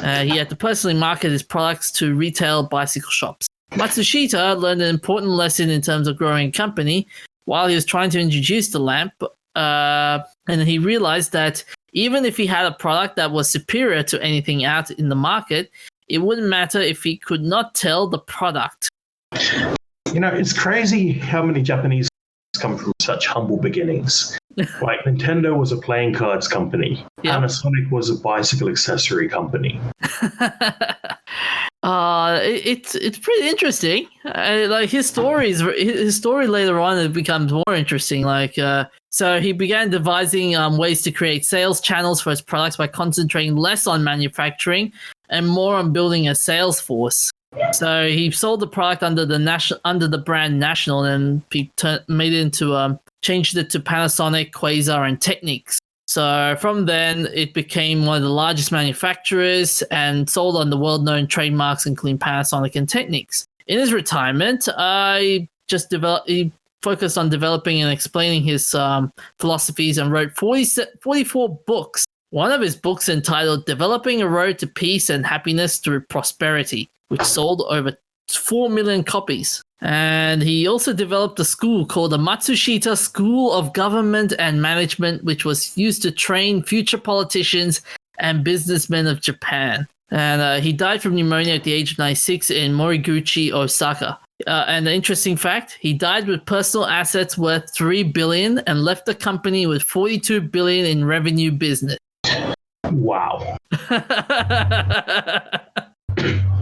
He had to personally market his products to retail bicycle shops. Matsushita learned an important lesson in terms of growing a company while he was trying to introduce the lamp, and he realized that even if he had a product that was superior to anything out in the market, it wouldn't matter if he could not tell the product. You know, it's crazy how many Japanese come from such humble beginnings. Like Nintendo was a playing cards company. Yep. Panasonic was a bicycle accessory company. It's pretty interesting. Like his story later on, it becomes more interesting. So he began devising ways to create sales channels for his products by concentrating less on manufacturing and more on building a sales force. So he sold the product under the brand National, and he made it into changed it to Panasonic, Quasar, and Technics. So from then, it became one of the largest manufacturers and sold on the world-known trademarks, including Panasonic and Technics. In his retirement, he focused on developing and explaining his philosophies and wrote 44 books. One of his books entitled Developing a Road to Peace and Happiness Through Prosperity, which sold over 4 million copies. And he also developed a school called the Matsushita School of Government and Management, which was used to train future politicians and businessmen of Japan. And he died from pneumonia at the age of 96 in Moriguchi, Osaka. And the interesting fact, he died with personal assets worth $3 billion and left the company with $42 billion in revenue business. Wow.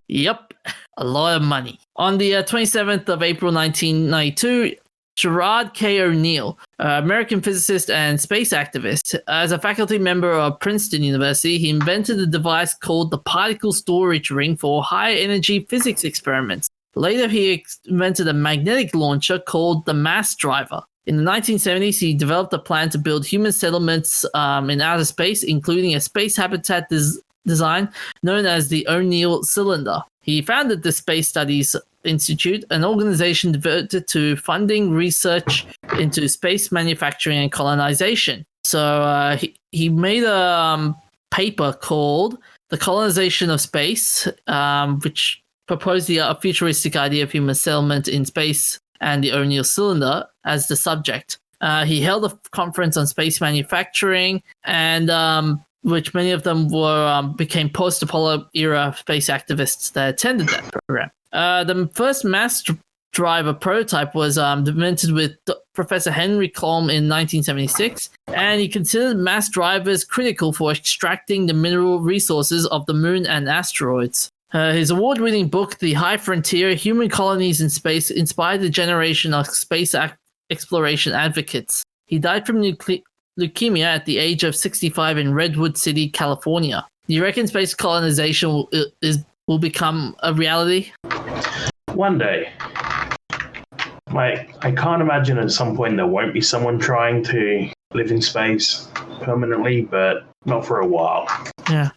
Yep, a lot of money. On the 27th of April 1992, Gerard K. O'Neill, American physicist and space activist, as a faculty member of Princeton University, he invented a device called the particle storage ring for high-energy physics experiments. Later, he invented a magnetic launcher called the mass driver. In the 1970s, he developed a plan to build human settlements in outer space, including a space habitat design known as the O'Neill Cylinder. He founded the Space Studies Institute, an organization devoted to funding research into space manufacturing and colonization. So he made a paper called The Colonization of Space, which proposed the futuristic idea of human settlement in space and the O'Neill Cylinder as the subject. He held a conference on space manufacturing, and which many of them became post-Apollo era space activists that attended that program. The first mass driver prototype was invented with Professor Henry Kolm in 1976, and he considered mass drivers critical for extracting the mineral resources of the moon and asteroids. His award-winning book, The High Frontier: Human Colonies in Space, inspired a generation of space exploration advocates. He died from leukemia at the age of 65 in Redwood City, California. Do you reckon space colonization will become a reality? One day. I can't imagine at some point there won't be someone trying to live in space permanently, but not for a while. Yeah.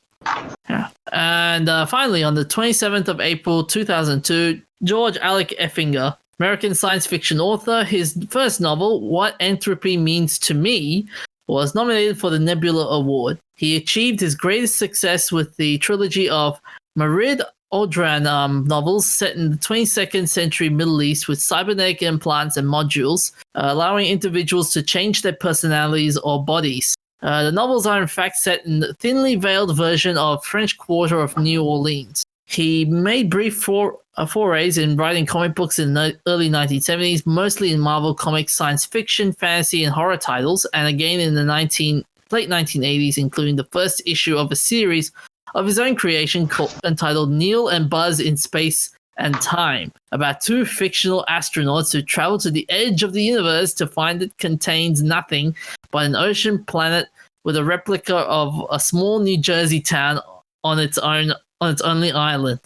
And finally, on the 27th of April 2002, George Alec Effinger, American science fiction author, his first novel, What Entropy Means to Me, was nominated for the Nebula Award. He achieved his greatest success with the trilogy of Marid Odran novels set in the 22nd century Middle East with cybernetic implants and modules, allowing individuals to change their personalities or bodies. The novels are in fact set in the thinly veiled version of French Quarter of New Orleans. He made brief forays in writing comic books in the early 1970s, mostly in Marvel Comics science fiction, fantasy, and horror titles, and again in the late 1980s, including the first issue of a series of his own creation entitled Neil and Buzz in Space and Time, about two fictional astronauts who travel to the edge of the universe to find it contains nothing but an ocean planet with a replica of a small New Jersey town on its only island.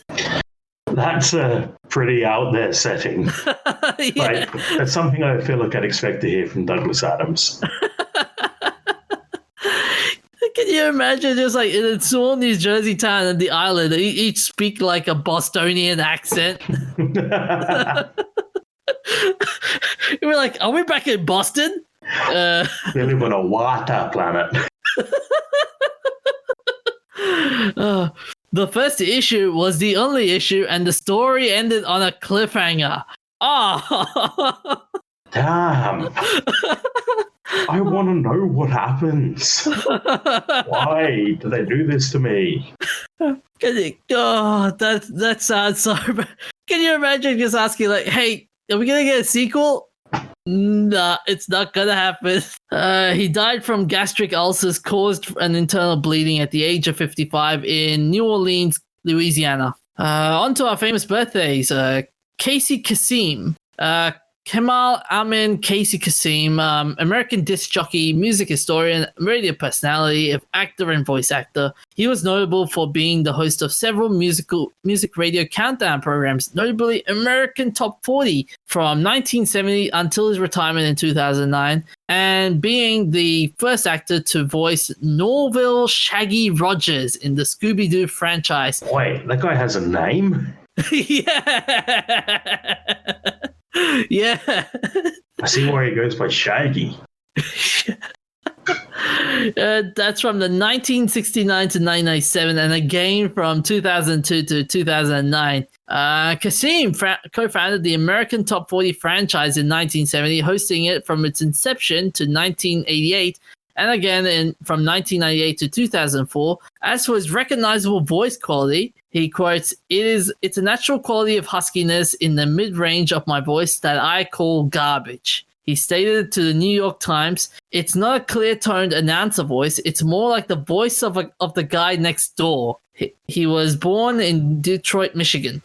That's a pretty out there setting. Yeah. That's something I feel like I'd expect to hear from Douglas Adams. Can you imagine just like in a small New Jersey town and the island, they each speak like a Bostonian accent? We're like, are we back in Boston? They live on a water planet. The first issue was the only issue, and the story ended on a cliffhanger. Oh! Damn. I want to know what happens. Why do they do this to me? That sounds so bad. Can you imagine just asking, like, hey, are we going to get a sequel? Nah, it's not going to happen. He died from gastric ulcers caused an internal bleeding at the age of 55 in New Orleans, Louisiana. On to our famous birthdays. Casey Kasem. Kemal Amin Casey Kasem, American disc jockey, music historian, radio personality, actor, and voice actor. He was notable for being the host of several music radio countdown programs, notably American Top 40 from 1970 until his retirement in 2009, and being the first actor to voice Norville Shaggy Rogers in the Scooby-Doo franchise. Wait, that guy has a name? Yeah. Yeah. I see why he goes by Shaggy. That's from the 1969 to 1997, and again from 2002 to 2009. Kasem co-founded the American Top 40 franchise in 1970, hosting it from its inception to 1988, and again from 1998 to 2004. As for his recognizable voice quality, he quotes, "It's a natural quality of huskiness in the mid-range of my voice that I call garbage." He stated to the New York Times, "It's not a clear-toned announcer voice. It's more like the voice of the guy next door." He was born in Detroit, Michigan.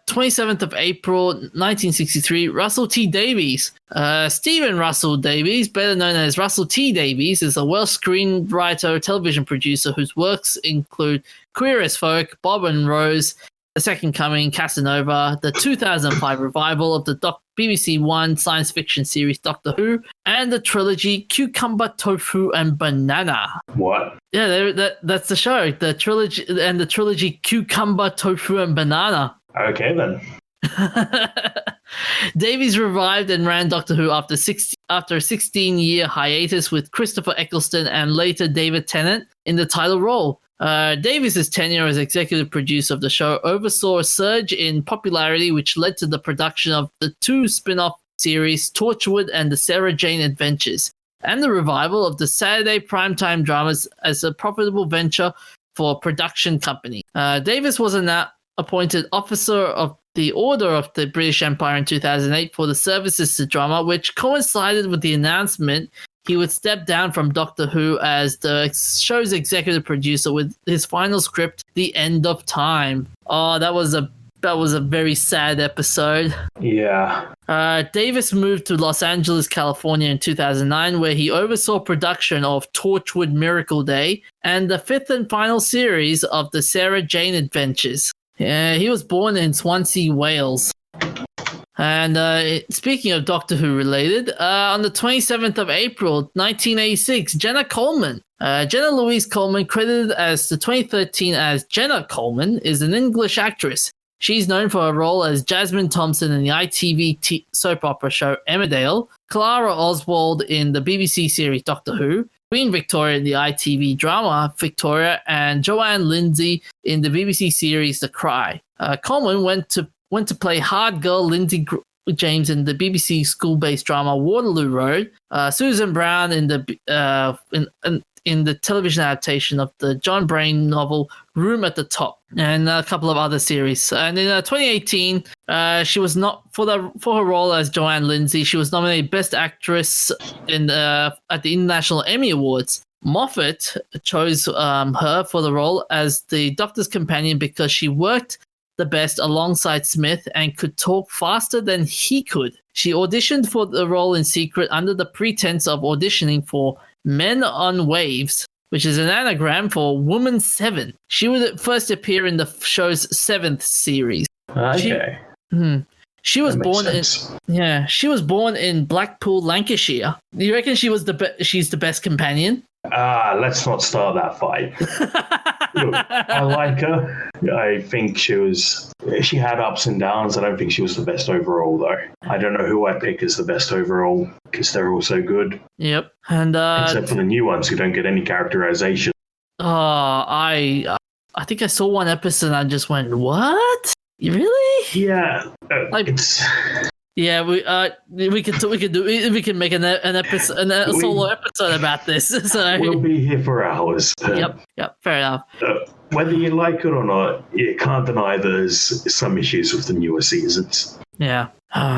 27th of April, 1963, Russell T. Davies. Stephen Russell Davies, better known as Russell T. Davies, is a Welsh screenwriter, television producer whose works include Queer as Folk, Bob and Rose, The Second Coming, Casanova, the 2005 revival of the BBC One science fiction series Doctor Who, and the trilogy Cucumber, Tofu, and Banana. What? Yeah, that's the show. The trilogy Cucumber, Tofu, and Banana. Okay, then. Davies revived and ran Doctor Who after a 16-year hiatus with Christopher Eccleston and later David Tennant in the title role. Davies' tenure as executive producer of the show oversaw a surge in popularity, which led to the production of the two spin-off series Torchwood and the Sarah Jane Adventures, and the revival of the Saturday primetime dramas as a profitable venture for a production company. Davies was appointed Officer of the Order of the British Empire in 2008 for the services to drama, which coincided with the announcement he would step down from Doctor Who as the show's executive producer with his final script, The End of Time. Oh, that was a very sad episode. Yeah. Davis moved to Los Angeles, California in 2009, where he oversaw production of Torchwood Miracle Day and the fifth and final series of the Sarah Jane Adventures. Yeah, he was born in Swansea, Wales. And speaking of Doctor Who related, on the 27th of April, 1986, Jenna Coleman. Jenna Louise Coleman, credited as the 2013 as Jenna Coleman, is an English actress. She's known for her role as Jasmine Thompson in the ITV soap opera show Emmerdale, Clara Oswald in the BBC series Doctor Who, Queen Victoria in the ITV drama Victoria, and Joanne Lindsay in the BBC series The Cry. Coleman went to play hard girl Lindsay James in the BBC school-based drama Waterloo Road, Susan Brown in the in the television adaptation of the John Brain novel Room at the Top, and a couple of other series. And in 2018, she was not for her role as Joanne Lindsay. She was nominated Best Actress at the International Emmy Awards. Moffat chose her for the role as the Doctor's companion because she worked the best alongside Smith and could talk faster than he could. She auditioned for the role in secret under the pretense of auditioning for Men on Waves, which is an anagram for Woman 7. She would first appear in the show's 7th series. Okay. She was born in Blackpool, Lancashire. Do you reckon she's the best companion? Let's not start that fight. Look, I like her. I think she had ups and downs. I don't think she was the best overall, though. I don't know who I'd pick as the best overall because they're all so good. Yep. And except for the new ones who don't get any characterization. I think I saw one episode and I just went, "What? Really?" Yeah. Yeah, we can make an episode, solo episode about this. So we'll be here for hours. Yep, fair enough. Whether you like it or not, you can't deny there's some issues with the newer seasons. Yeah.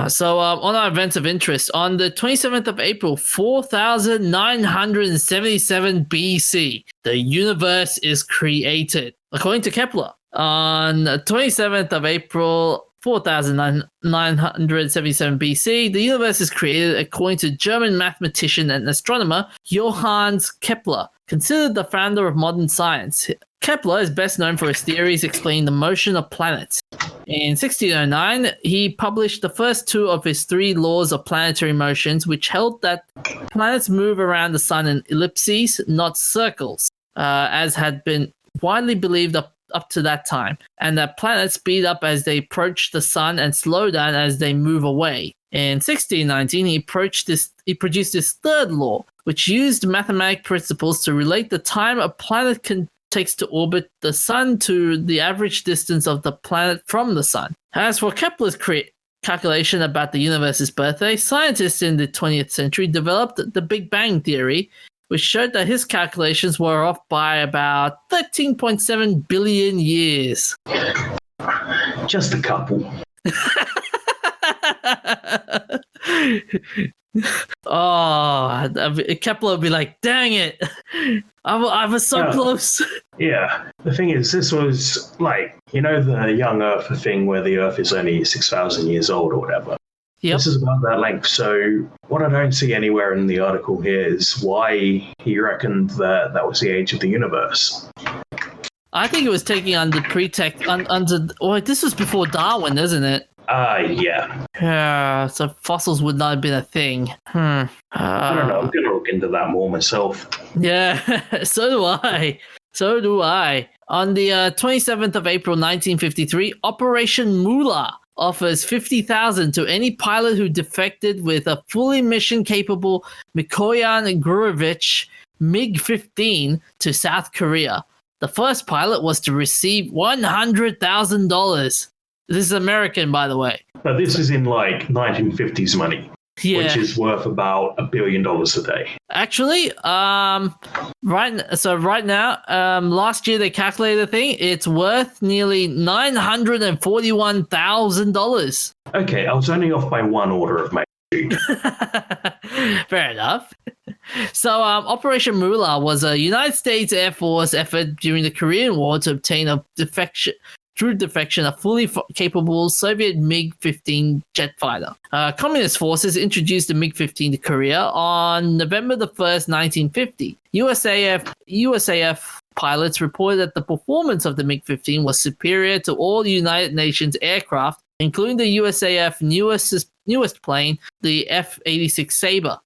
So on our events of interest, on the 27th of April, 4977 BC, the universe is created. According to Kepler, On the 27th of April, 4977 BC, the universe is created according to German mathematician and astronomer Johannes Kepler, considered the founder of modern science. Kepler is best known for his theories explaining the motion of planets. In 1609, he published the first two of his three laws of planetary motions, which held that planets move around the sun in ellipses, not circles, as had been widely believed up to that time, and that planets speed up as they approach the sun and slow down as they move away. In 1619, he produced his third law, which used mathematical principles to relate the time a planet takes to orbit the sun to the average distance of the planet from the sun. As for Kepler's calculation about the universe's birthday, scientists in the 20th century developed the Big Bang theory, which showed that his calculations were off by about 13.7 billion years. Just a couple. Kepler would be like, dang it, I was so close. Yeah, the thing is, this was like, the young Earth thing where the Earth is only 6,000 years old or whatever. Yep. This is about that length. So what I don't see anywhere in the article here is why he reckoned that was the age of the universe. I think it was taking under pretext, this was before Darwin, isn't it? Yeah. Yeah, so fossils would not have been a thing. I don't know. I'm going to look into that more myself. Yeah, so do I. On the 27th of April, 1953, Operation Moolah offers $50,000 to any pilot who defected with a fully mission-capable Mikoyan Gurevich MiG-15 to South Korea. The first pilot was to receive $100,000. This is American, by the way. But this is in 1950s money, which is worth about $1 billion a day. Actually, right now, last year they calculated the thing. It's worth nearly $941,000. Okay, I was only off by one order of magnitude. Fair enough. So, Operation Moolah was a United States Air Force effort during the Korean War to obtain a defection, a fully capable Soviet MiG-15 jet fighter. Communist forces introduced the MiG-15 to Korea on November the 1st, 1950. USAF pilots reported that the performance of the MiG-15 was superior to all United Nations aircraft, including the USAF newest plane, the F-86 Sabre.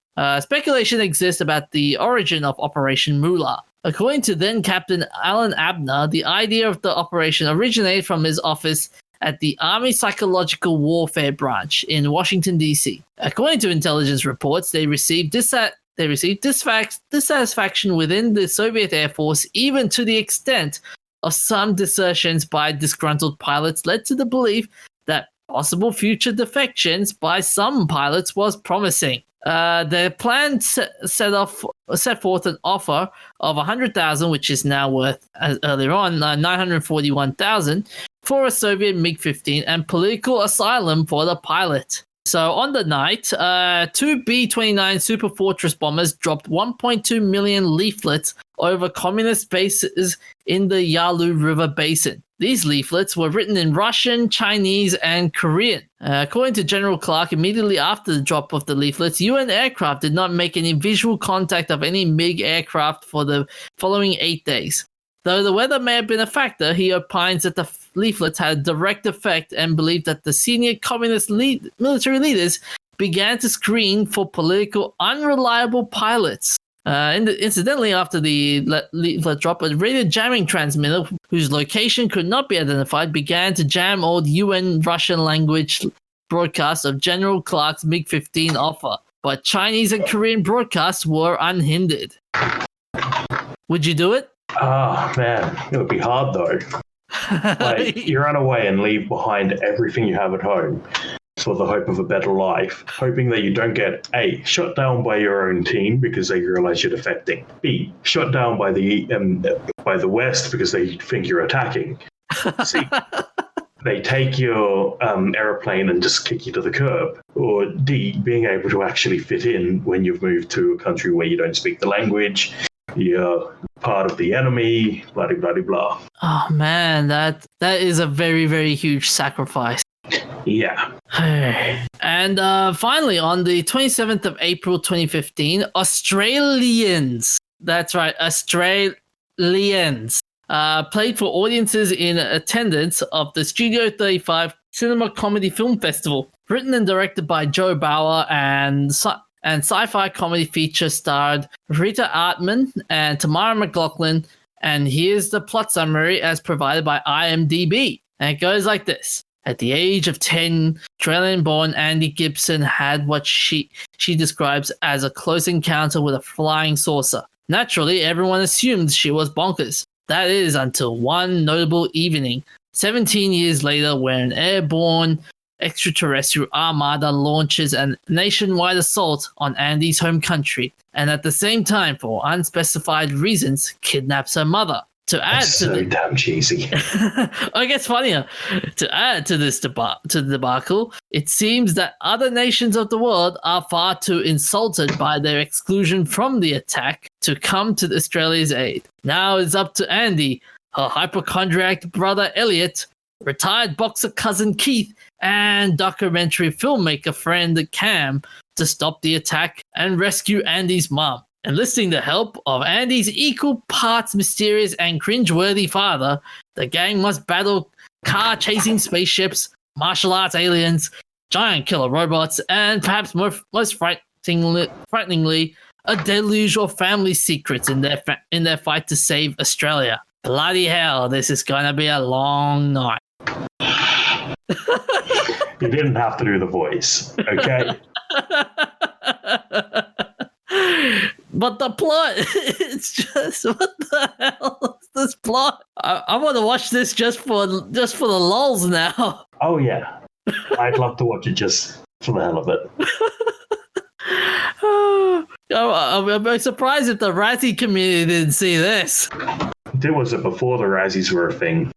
Speculation exists about the origin of Operation Moolah. According to then-Captain Alan Abner, the idea of the operation originated from his office at the Army Psychological Warfare Branch in Washington, D.C. According to intelligence reports, they received dissatisfaction within the Soviet Air Force, even to the extent of some desertions by disgruntled pilots led to the belief that possible future defections by some pilots was promising. Their plan set forth an offer of $100,000, which is now worth, as earlier on, $941,000 for a Soviet MiG-15 and political asylum for the pilot. So on the night, two B-29 Super Fortress bombers dropped 1.2 million leaflets over communist bases in the Yalu River Basin. These leaflets were written in Russian, Chinese, and Korean. According to General Clark, immediately after the drop of the leaflets, UN aircraft did not make any visual contact of any MiG aircraft for the following 8 days. Though the weather may have been a factor, he opines that the leaflets had a direct effect and believed that the senior communist military leaders began to screen for political unreliable pilots. Incidentally, after the leaflet drop, a radio jamming transmitter whose location could not be identified began to jam old UN Russian language broadcasts of General Clark's MiG-15 offer, but Chinese and Korean broadcasts were unhindered. Would you do it? Oh, man, it would be hard though. You run away and leave behind everything you have at home for the hope of a better life, hoping that you don't get A, shot down by your own team because they realize you're defecting, B, shot down by the West because they think you're attacking, C, they take your aeroplane and just kick you to the curb, or D, being able to actually fit in when you've moved to a country where you don't speak the language, you're part of the enemy, blah, blah, blah, blah. Oh man, that is a very, very huge sacrifice. Yeah. And finally, on the 27th of April 2015, Australians, that's right, Australians, played for audiences in attendance of the Studio 35 Cinema Comedy Film Festival. Written and directed by Joe Bauer and sci-fi comedy feature starred Rita Artman and Tamara McLaughlin. And here's the plot summary as provided by IMDb. And it goes like this. At the age of 10, Australian-born Andy Gibson had what she describes as a close encounter with a flying saucer. Naturally, everyone assumed she was bonkers. That is until one notable evening, 17 years later, when an airborne extraterrestrial armada launches a nationwide assault on Andy's home country, and at the same time, for unspecified reasons, kidnaps her mother. To add That's to so the damn cheesy. it gets funnier. To add to this debacle, it seems that other nations of the world are far too insulted by their exclusion from the attack to come to Australia's aid. Now it's up to Andy, her hypochondriac brother Elliot, retired boxer cousin Keith, and documentary filmmaker friend Cam to stop the attack and rescue Andy's mom. Enlisting the help of Andy's equal parts mysterious and cringeworthy father, the gang must battle car-chasing spaceships, martial arts aliens, giant killer robots, and perhaps most frighteningly, a deluge of family secrets in their fight to save Australia. Bloody hell, this is going to be a long night. You didn't have to do the voice, okay? But the plot, it's just, what the hell is this plot? I want to watch this just for the lulz now. Oh, yeah. I'd love to watch it just for the hell of it. I'm surprised if the Razzie community didn't see this. There was it before the Razzies were a thing.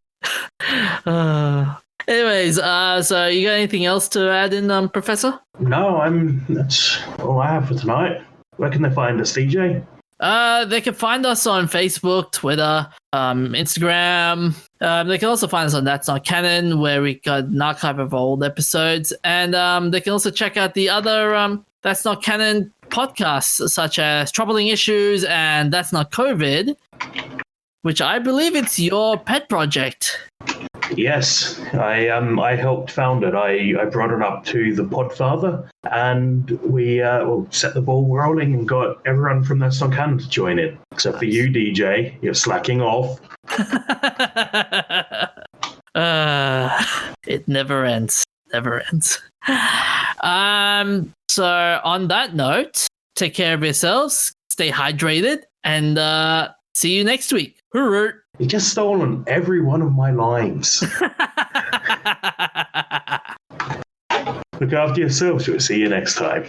Anyways, so you got anything else to add in, Professor? No, that's all I have for tonight. Where can they find us, DJ? They can find us on Facebook, Twitter, Instagram. They can also find us on That's Not Canon, where we got an archive of old episodes. And they can also check out the other That's Not Canon podcasts, such as Troubling Issues and That's Not COVID, which I believe it's your pet project. Yes, I helped found it. I brought it up to the Podfather, and we set the ball rolling and got everyone from That's Not Canon to join in. Except for you, DJ. You're slacking off. It never ends. Never ends. So on that note, take care of yourselves, stay hydrated, and see you next week. Hooroo. You just stolen every one of my lines. Look after yourselves. We'll see you next time.